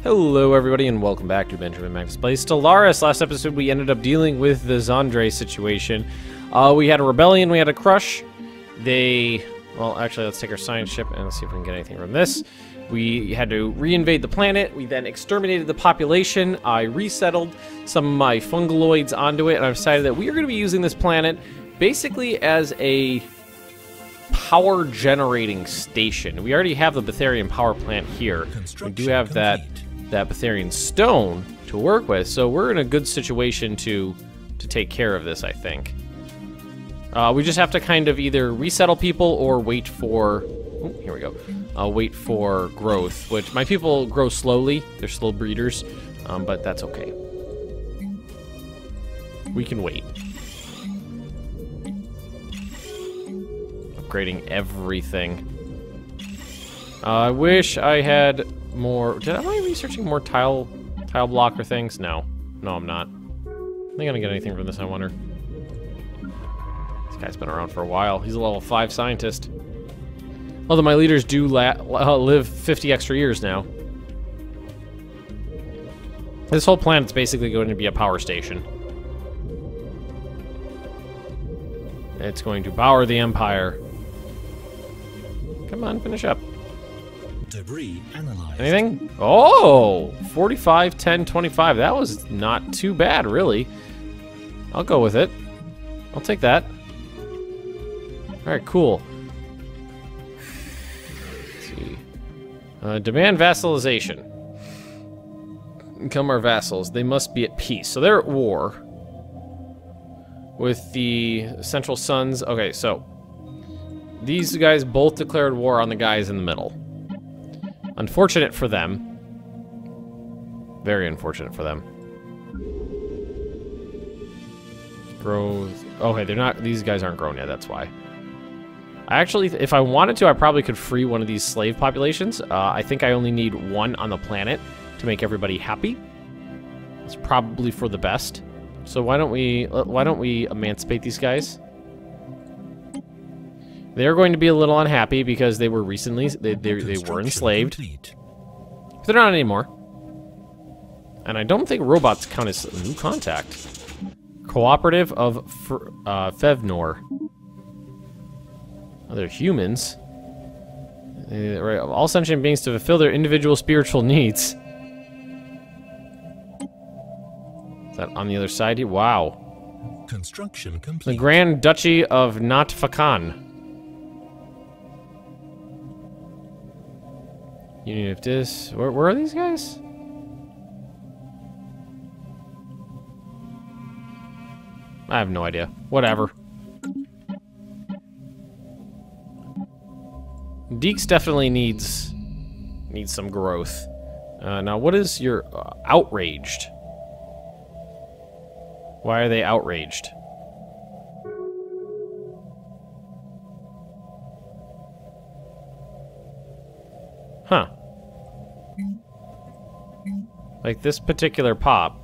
Hello everybody and welcome back to Benjamin Max Plays Stellaris. Last episode we ended up dealing with the Zandre situation. We had a rebellion, we had a crush. Well actually let's take our science ship and let's see if we can get anything from this. We had to re-invade the planet, we then exterminated the population, I resettled some of my fungaloids onto it, and I've decided that we are going to be using this planet basically as a power generating station. We already have the Betharian power plant here. We do have that Betharian stone to work with, so we're in a good situation to take care of this, I think. We just have to kind of either resettle people or wait for... Oh, here we go. Wait for growth, which my people grow slowly. They're slow breeders, but that's okay. We can wait. Upgrading everything. I wish I had more... Am I researching more tile blocker things? No. No, I'm not. Am I gonna get anything from this, I wonder? This guy's been around for a while. He's a level 5 scientist. Although my leaders do live 50 extra years now. This whole planet's basically going to be a power station. It's going to power the Empire. Come on, finish up. Debris analyzed. Anything? Oh! 45, 10, 25. That was not too bad, really. I'll go with it. I'll take that. Alright, cool. Let's see. Demand vassalization. Become our vassals. They must be at peace. So they're at war with the Central Suns. Okay, so these guys both declared war on the guys in the middle. Unfortunate for them. Very unfortunate for them. Growth. Okay, they're not. These guys aren't grown yet. That's why. I actually, if I wanted to, I probably could free one of these slave populations. I think I only need one on the planet to make everybody happy. It's probably for the best. So why don't we emancipate these guys? They're going to be a little unhappy because they were recently they were enslaved. But they're not anymore. And I don't think robots count as a new contact. Cooperative of Fevnor. Oh, they're humans. Right, all sentient beings to fulfill their individual spiritual needs. Is that on the other side here? Wow. Construction complete. The Grand Duchy of Natfakan. Union of Dis. Where are these guys? I have no idea. Whatever. Deeks definitely needs some growth. Now, what is your outraged? Why are they outraged? Huh. Like this particular pop.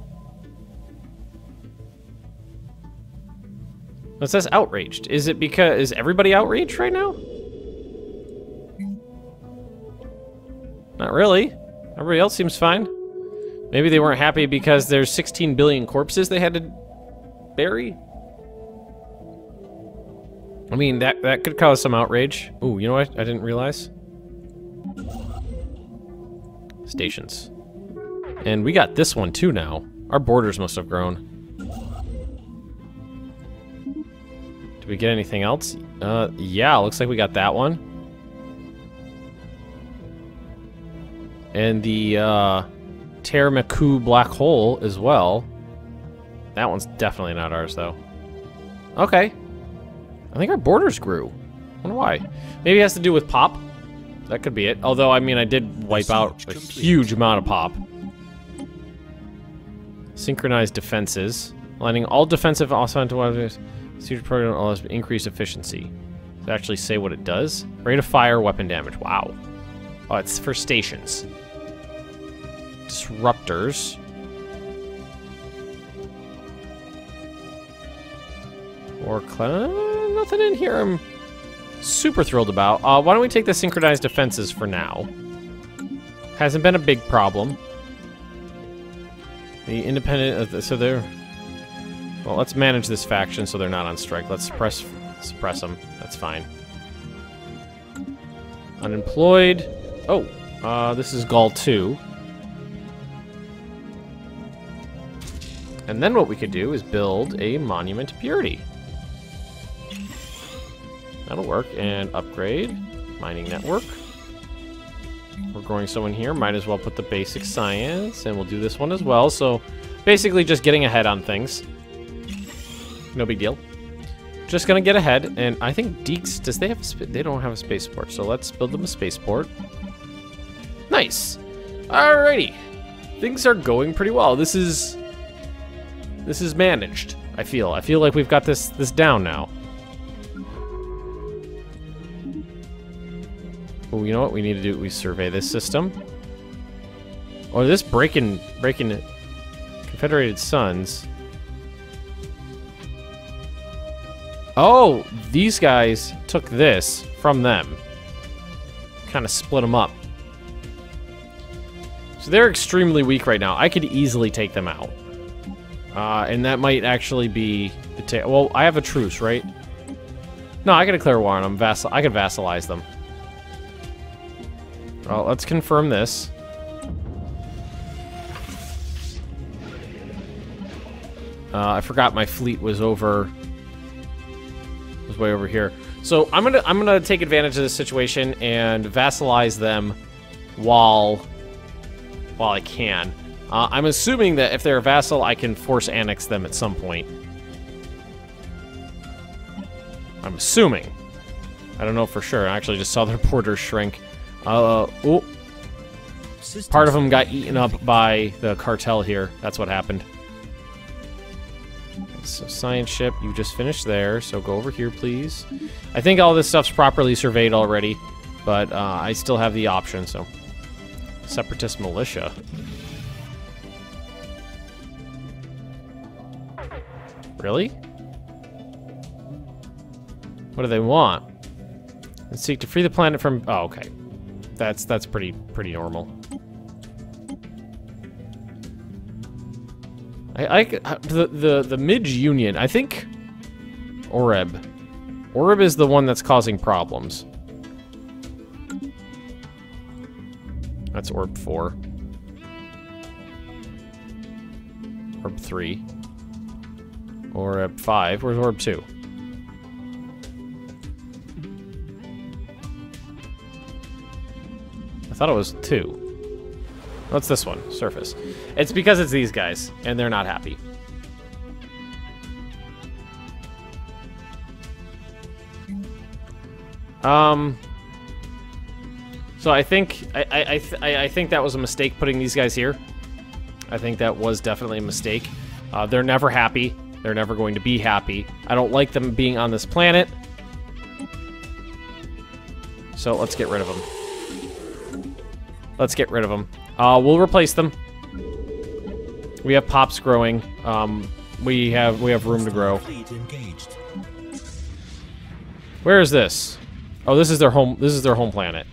It says outraged. Is it because... Is everybody outraged right now? Not really. Everybody else seems fine. Maybe they weren't happy because there's 16 billion corpses they had to bury? I mean, that could cause some outrage. Ooh, you know what? I didn't realize. Stations. And we got this one too now. Our borders must have grown. Did we get anything else? Yeah, looks like we got that one. And the Teramaku black hole as well. That one's definitely not ours though. Okay. I think our borders grew. I wonder why. Maybe it has to do with pop. That could be it. Although, I mean, I did wipe out a huge amount of pop. Synchronized defenses. Aligning all defensive offensive weapons. Future program allows increased efficiency. Does it actually say what it does? Rate of fire, weapon damage. Wow. Oh, it's for stations. Disruptors. Or nothing in here I'm super thrilled about. Why don't we take the synchronized defenses for now? Hasn't been a big problem. The independent, so they're... Well, let's manage this faction so they're not on strike. Let's suppress them. That's fine. Unemployed. Oh, this is Gaul 2. And then what we could do is build a monument to purity. That'll work. And upgrade. Mining network. We're growing someone here. Might as well put the basic science. And we'll do this one as well. So basically just getting ahead on things. No big deal. Just gonna get ahead. And I think Deeks, does they have they don't have a spaceport. So let's build them a spaceport. Nice. Alrighty. Things are going pretty well. This is managed, I feel. I feel like we've got this down now. Oh, you know what we need to do? We survey this system. Or this breaking Confederated Suns. Oh, these guys took this from them. Kind of split them up. So they're extremely weak right now. I could easily take them out. And that might actually be the well, I have a truce, right? No, I can declare war on them. I could vassalize them. Well, let's confirm this. I forgot my fleet was way over here. So I'm gonna take advantage of this situation and vassalize them while I can. I'm assuming that if they're a vassal, I can force annex them at some point. I'm assuming. I don't know for sure. I actually just saw their borders shrink. Oh. Part of them got eaten up by the cartel here. That's what happened. So science ship, you just finished there, so go over here, please. I think all this stuff's properly surveyed already, but I still have the option, so. Separatist militia. Really? What do they want? Let's seek to free the planet from... Oh, okay. That's pretty normal. The Midge Union, I think... Oreb. Oreb is the one that's causing problems. That's Orb 4. Orb 3. Orb 5. Where's Orb 2? I thought it was 2. What's this one? Surface. It's because it's these guys, and they're not happy. So I think I think that was a mistake putting these guys here. I think that was definitely a mistake. They're never happy. They're never going to be happy. I don't like them being on this planet. So let's get rid of them. Let's get rid of them. We'll replace them. We have pops growing. We have room to grow. Where is this? Oh, this is their home. This is their home planet.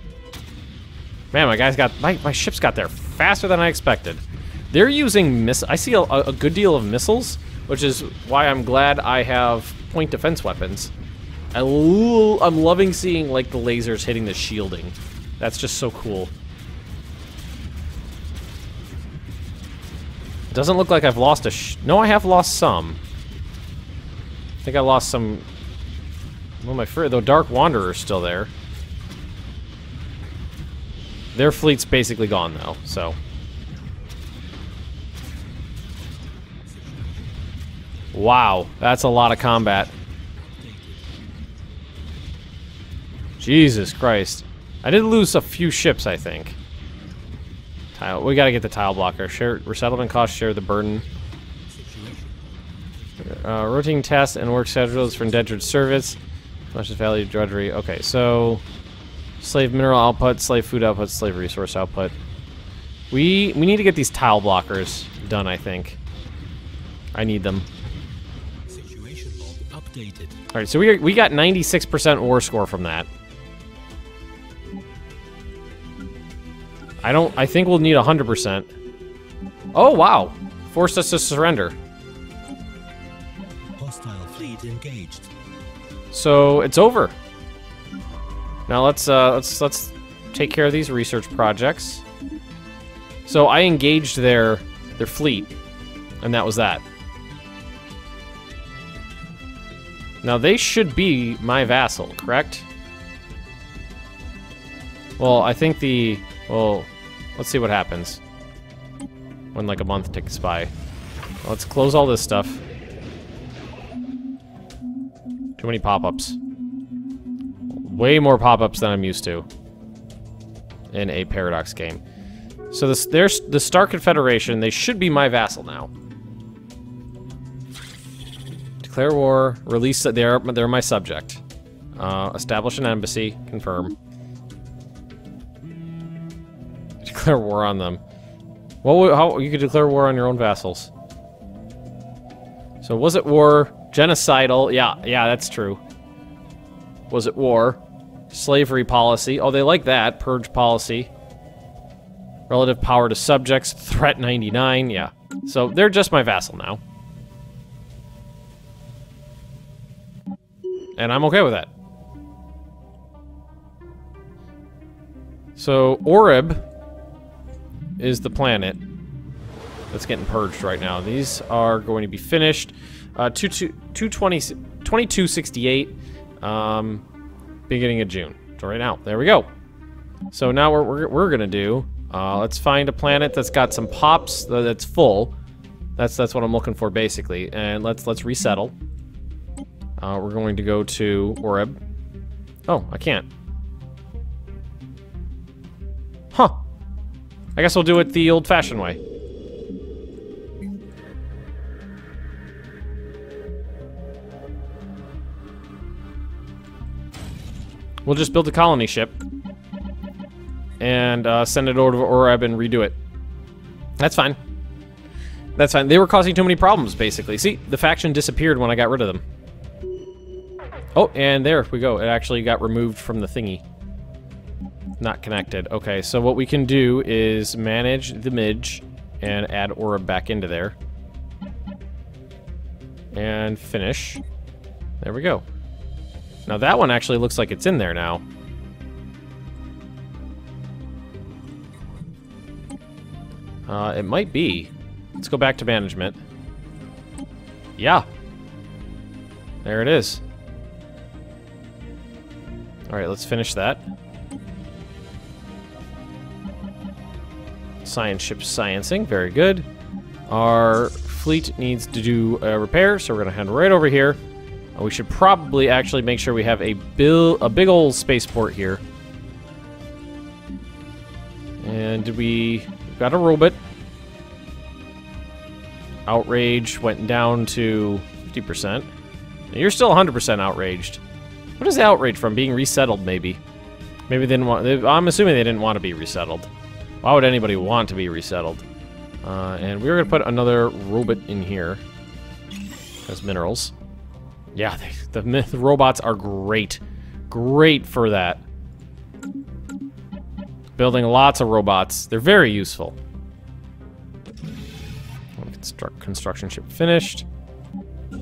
Man, my guys got my ships got there faster than I expected. They're using I see a good deal of missiles, which is why I'm glad I have point defense weapons. I'm loving seeing like the lasers hitting the shielding. That's just so cool. It doesn't look like I've lost no, I have lost some. I think I lost some. Well, the Dark Wanderer's still there. Their fleet's basically gone though, so. Wow, that's a lot of combat. Jesus Christ. I did lose a few ships, I think. We gotta get the tile blocker. Share resettlement costs, share the burden. Rotating tasks and work schedules for indentured service. Much as value drudgery. Okay, so slave mineral output, slave food output, slave resource output. We need to get these tile blockers done, I think. I need them. Situation log updated. All right, so we got 96% war score from that. I think we'll need 100%. Oh wow, forced us to surrender. Hostile fleet engaged. So it's over. Now let's take care of these research projects. So I engaged their fleet, and that was that. Now they should be my vassal, correct? Well, I think well, let's see what happens when like a month ticks by. Let's close all this stuff. Too many pop-ups. Way more pop-ups than I'm used to in a Paradox game. So there's the Star Confederation. They should be my vassal now. Declare war. Release. They're my subject. Establish an embassy. Confirm. Declare war on them. Well, how you could declare war on your own vassals? So was it war? Genocidal? Yeah, that's true. Was it war? Slavery policy. Oh, they like that. Purge policy. Relative power to subjects. Threat 99. Yeah. So they're just my vassal now. And I'm okay with that. So Oreb is the planet that's getting purged right now. These are going to be finished. 2268. Beginning of June. So right now, there we go. So now we're gonna do. Let's find a planet that's got some pops that's full. That's what I'm looking for basically. And let's resettle. We're going to go to Oreb. Oh, I can't. Huh. I guess we'll do it the old-fashioned way. We'll just build a colony ship and send it over to Oreb and redo it. That's fine. That's fine. They were causing too many problems, basically. See, the faction disappeared when I got rid of them. Oh, and there we go. It actually got removed from the thingy. Not connected. Okay, so what we can do is manage the midge and add Oreb back into there. And finish. There we go. Now that one actually looks like it's in there now. It might be. Let's go back to management. Yeah. There it is. Alright, let's finish that. Science ship sciencing, very good. Our fleet needs to do a repair, so we're gonna head right over here. We should probably actually make sure we have a big old spaceport here. And we've got a robot. Outrage went down to 50%. You're still 100% outraged. What is the outrage from? Being resettled, maybe. Maybe they didn't want. I'm assuming they didn't want to be resettled. Why would anybody want to be resettled? And we were gonna put another robot in here as minerals. Yeah, the robots are great. Great for that. Building lots of robots. They're very useful. Construction ship finished. So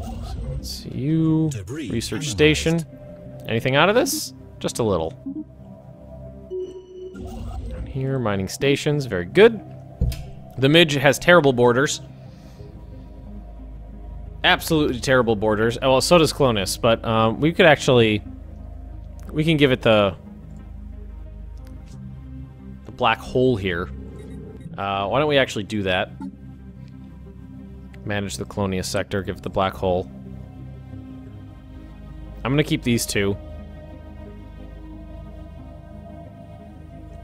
let's see you. Research station. Anything out of this? Just a little. Down here, mining stations. Very good. The Midge has terrible borders. Absolutely terrible borders. Oh, well, so does Clonus, but we could actually... We can give it the black hole here. Why don't we actually do that? Manage the Colonia sector, give it the black hole. I'm gonna keep these two.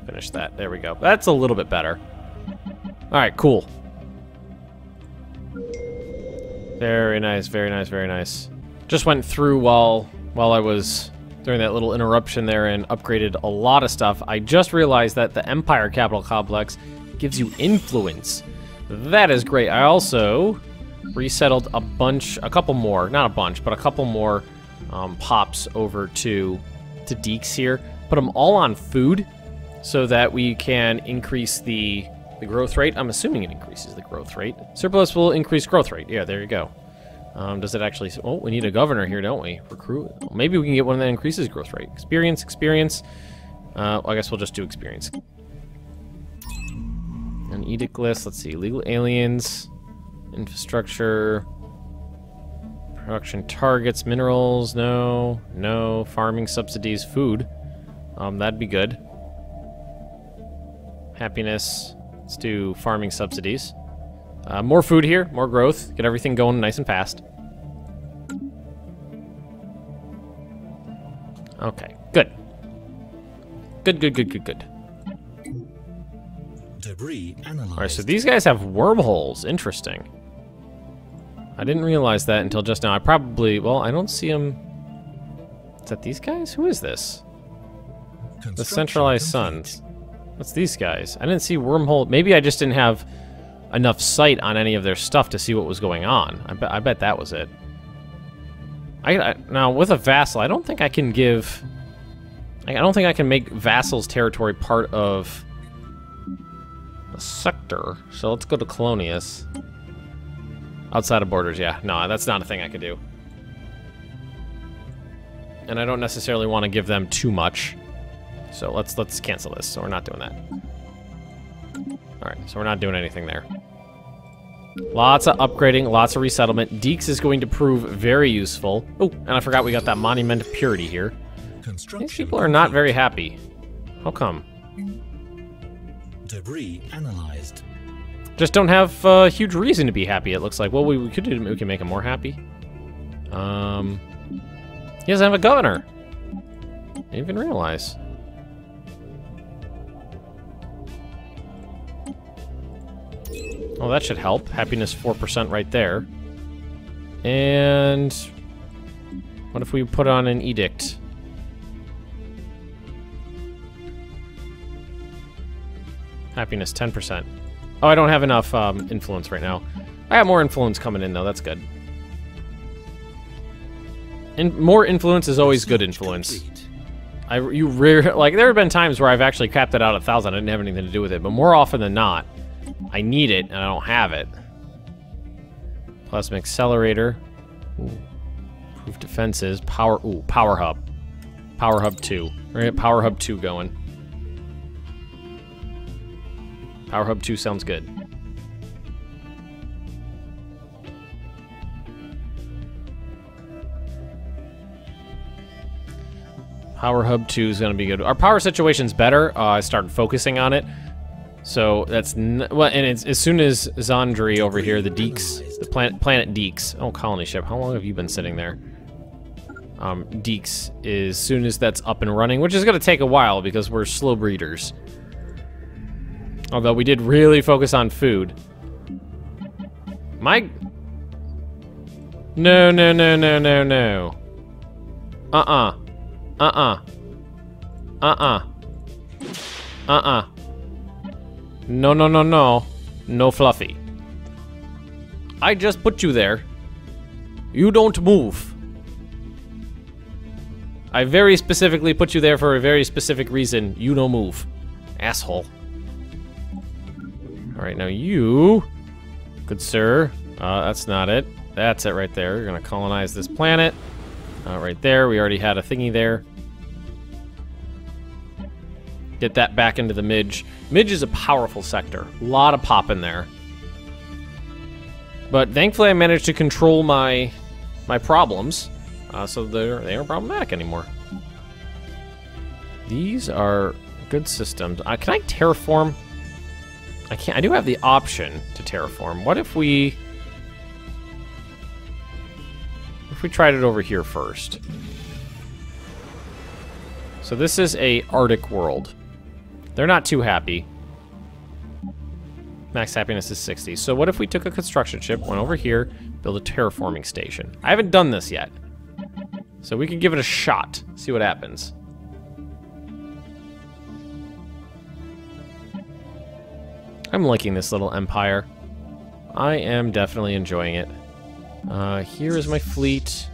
Finish that. There we go. That's a little bit better. Alright, cool. Very nice, very nice, very nice. Just went through while I was during that little interruption there and upgraded a lot of stuff. I just realized that the Empire Capital Complex gives you influence. That is great. I also resettled a couple more, not a bunch, but a couple more pops over to Deeks here. Put them all on food so that we can increase the the growth rate. I'm assuming it increases the growth rate. Surplus will increase growth rate. Yeah, there you go. Does it actually... Oh, we need a governor here, don't we? Recruit. Well, maybe we can get one that increases growth rate. Experience, experience. I guess we'll just do experience. An edict list. Let's see. Legal aliens. Infrastructure. Production targets. Minerals. No. No. Farming subsidies. Food. That'd be good. Happiness. Let's do farming subsidies. More food here. More growth. Get everything going nice and fast. Okay. Good. Good, good, good, good, good. Debris analyzed. Alright, so these guys have wormholes. Interesting. I didn't realize that until just now. I probably... Well, I don't see them... Is that these guys? Who is this? The centralized suns. What's these guys? I didn't see wormhole... Maybe I just didn't have enough sight on any of their stuff to see what was going on. I bet that was it. Now, with a vassal, I don't think I can give... I don't think I can make vassal's territory part of a sector. So let's go to Colonius. Outside of borders, yeah. No, that's not a thing I could do. And I don't necessarily want to give them too much. So let's cancel this. So we're not doing that. Alright, so we're not doing anything there. Lots of upgrading, lots of resettlement. Deeks is going to prove very useful. Oh, and I forgot we got that Monument of Purity here. These people are not very happy. How come? Debris analyzed. Just don't have a huge reason to be happy, it looks like. Well, we could do, we can make him more happy. He doesn't have a governor. I didn't even realize. Well, that should help. Happiness 4% right there. And what if we put on an edict? Happiness 10%. Oh, I don't have enough influence right now. I got more influence coming in though. That's good. And more influence is always good influence. Like there have been times where I've actually capped it out at 1,000. I didn't have anything to do with it, but more often than not, I need it and I don't have it. Plasma accelerator. Ooh. Proof defenses. Power. Ooh, power hub. Power hub 2. We're gonna get power hub 2 going. Power hub 2 sounds good. Power hub 2 is going to be good. Our power situation's better. I started focusing on it. So that's... well, and it's, as soon as Zandri over here, the Deeks, the planet Deeks. Oh, colony ship. How long have you been sitting there? Deeks, as soon as that's up and running, which is going to take a while because we're slow breeders. Although we did really focus on food. My... No, no, no, no, no, no. Uh-uh. Uh-uh. Uh-uh. Uh-uh. No, no, no, no. No fluffy. I just put you there. You don't move. I very specifically put you there for a very specific reason. You don't move. Asshole. Alright, now you... Good sir. That's not it. That's it right there. You're gonna colonize this planet. Right there. We already had a thingy there. Get that back into the Midge. Midge is a powerful sector. A lot of pop in there. But thankfully I managed to control my problems. So they aren't problematic anymore. These are good systems. Can I terraform? I can't. I do have the option to terraform. What if we tried it over here first? So this is a Arctic world. They're not too happy. Max happiness is 60. So what if we took a construction ship, went over here, build a terraforming station? I haven't done this yet. So we can give it a shot, see what happens. I'm liking this little empire. I am definitely enjoying it. Here is my fleet.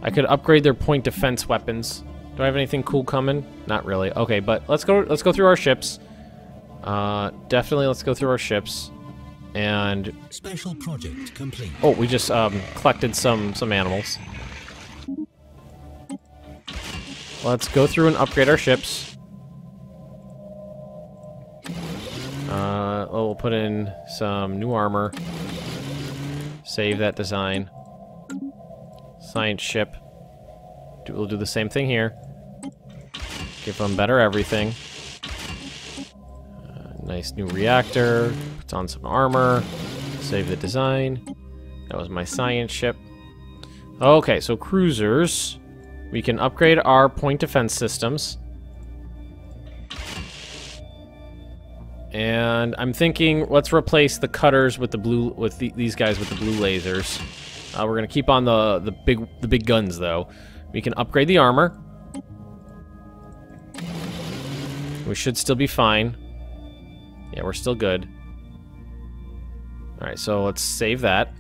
I could upgrade their point defense weapons. Do I have anything cool coming? Not really. Okay, but let's go through our ships. Definitely let's go through our ships. And... Special project complete. Oh, we just collected some animals. Let's go through and upgrade our ships. We'll put in some new armor. Save that design. Science ship. We'll do the same thing here. Give them better everything. Nice new reactor. Puts on some armor. Save the design. That was my science ship. Okay, so cruisers. We can upgrade our point defense systems. And I'm thinking, let's replace the cutters with the blue, with these guys with the blue lasers. We're gonna keep on the big guns though. We can upgrade the armor. We should still be fine. Yeah, we're still good. All right, so let's save that.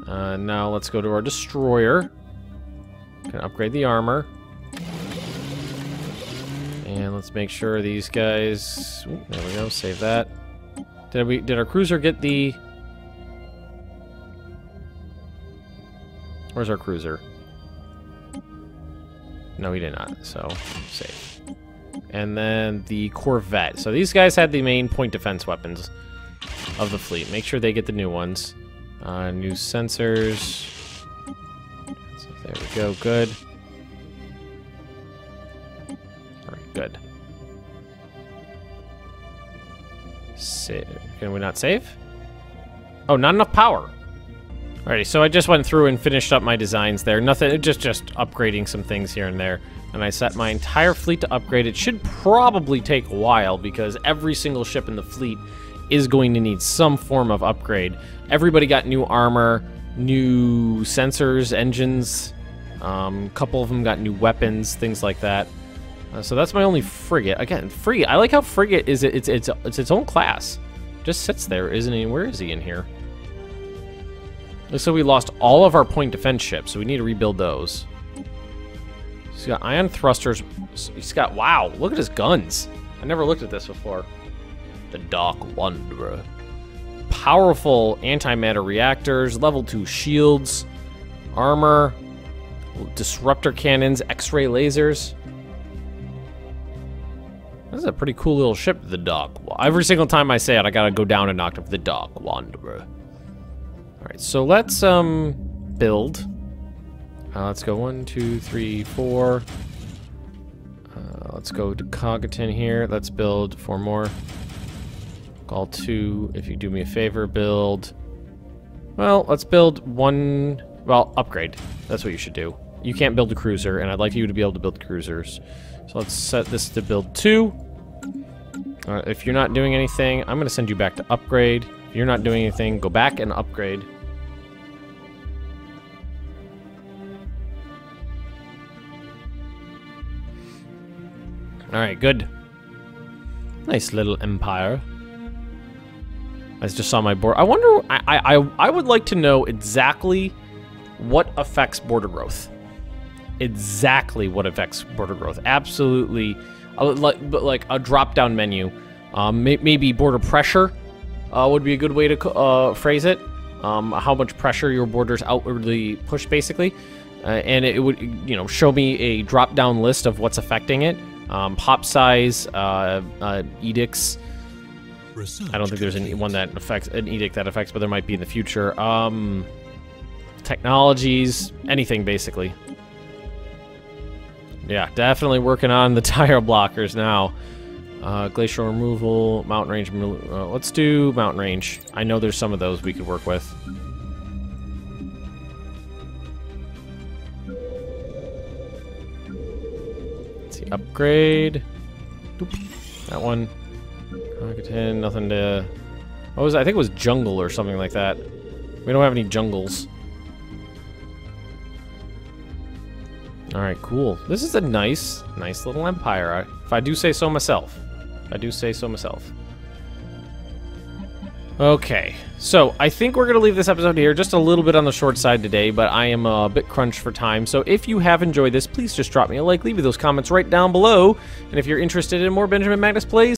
Now let's go to our destroyer. Can upgrade the armor. And let's make sure these guys... Ooh, there we go, save that. Did our cruiser get the... Where's our cruiser? No, he did not, so save. And then the corvette. So these guys had the main point defense weapons of the fleet. Make sure they get the new ones. New sensors. So there we go, good. Alright, good. Can we not save? Oh, not enough power. Alrighty, so I just went through and finished up my designs there. Nothing, just upgrading some things here and there. And I set my entire fleet to upgrade. It should probably take a while because every single ship in the fleet is going to need some form of upgrade. Everybody got new armor, new sensors, engines. A couple of them got new weapons, things like that. So that's my only frigate. Again, frigate. I like how frigate is it's its own class. Just sits there, isn't he? Where is he in here? So we lost all of our point defense ships, so we need to rebuild those. He's got ion thrusters. He's got, wow, look at his guns. I never looked at this before. The Dark Wanderer. Powerful antimatter reactors, level 2 shields, armor, disruptor cannons, X-ray lasers. This is a pretty cool little ship, the Dark Wanderer. Every single time I say it, I gotta go down a notch of the Dark Wanderer. Alright, so let's build. Let's go 1, 2, 3, 4. Let's go to Cogatan here. Let's build 4 more. Call 2, if you do me a favor, build. Well, let's build 1. Well, upgrade. That's what you should do. You can't build a cruiser, and I'd like you to be able to build cruisers. So let's set this to build 2. If you're not doing anything, I'm going to send you back to upgrade. If you're not doing anything, go back and upgrade. Alright, good. Nice little empire. I just saw my board. I wonder, I would like to know exactly what affects border growth. Exactly what affects border growth. Absolutely. Like a drop-down menu. Maybe border pressure would be a good way to phrase it. How much pressure your borders outwardly push, basically. And it would, you know, show me a drop-down list of what's affecting it. Pop size, edicts. I don't think there's one that affects an edict that affects, but there might be in the future. Technologies, anything basically. Yeah, definitely working on the tire blockers now. Glacial removal, mountain range. Let's do mountain range. I know there's some of those we could work with. Let's see, upgrade. Doop. That one. Cogatan, nothing to... What was it? I think it was jungle or something like that. We don't have any jungles. Alright, cool. This is a nice little empire, if I do say so myself. If I do say so myself. Okay, so I think we're going to leave this episode here, just a little bit on the short side today, but I am a bit crunched for time. So if you have enjoyed this, please just drop me a like, leave me those comments right down below. And if you're interested in more Benjamin Magnus Plays,